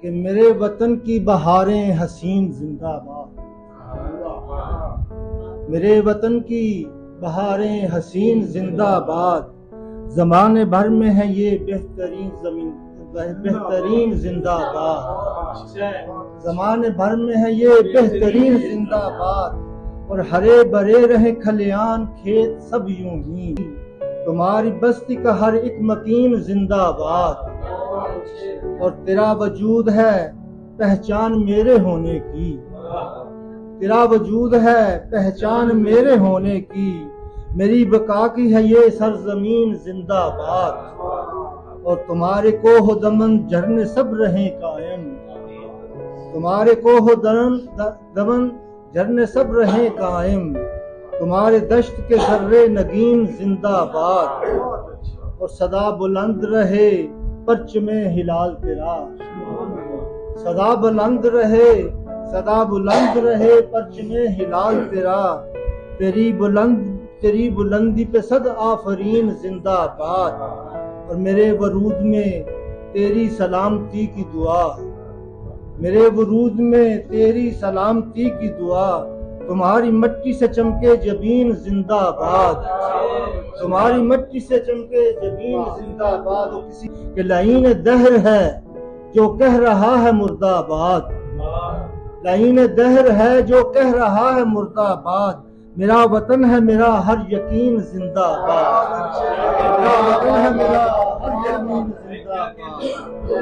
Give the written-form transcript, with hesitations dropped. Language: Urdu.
کہ میرے وطن کی بہاریں حسین زندہ باد، میرے وطن کی بہاریں حسین زندہ باد، زمانے بھر میں ہے یہ بہترین زندہ باد، زمانے بھر میں ہے یہ بہترین زندہ باد، اور ہرے بھرے رہے کھلیان کھیت سب یوں ہی، تمہاری بستی کا ہر ایک مقیم زندہ باد، اور تیرا وجود ہے پہچان میرے ہونے کی، تیرا وجود ہے پہچان میرے ہونے کی، میری بقا کی ہے یہ سرزمین زندہ باد، اور تمہارے کوہ دمن جھرنے سب رہیں قائم، تمہارے کوہ دمن جھرنے سب رہیں قائم، تمہارے دشت کے ذرے نگین زندہ باد، اور صدا بلند رہے پرچم ہلال تیرا، صدا بلند رہے پرچم ہلال تیرا، تیری بلندی پہ صد آفرین زندہ باد، اور میرے ورود میں تیری سلامتی کی دعا، میرے ورود میں تیری سلامتی کی دعا، تمہاری مٹی سے چمکے جبین زندہ باد، تمہاری مٹی سے چمکے جبین زندہ باد، اور کسی کے لعین دہر ہے جو کہہ رہا ہے مرد آباد، لعین دہر ہے جو کہہ رہا ہے مرد آباد، میرا وطن ہے میرا ہر یقین زندہ باد، میرا وطن ہے میرا ہر یقین زندہ باد۔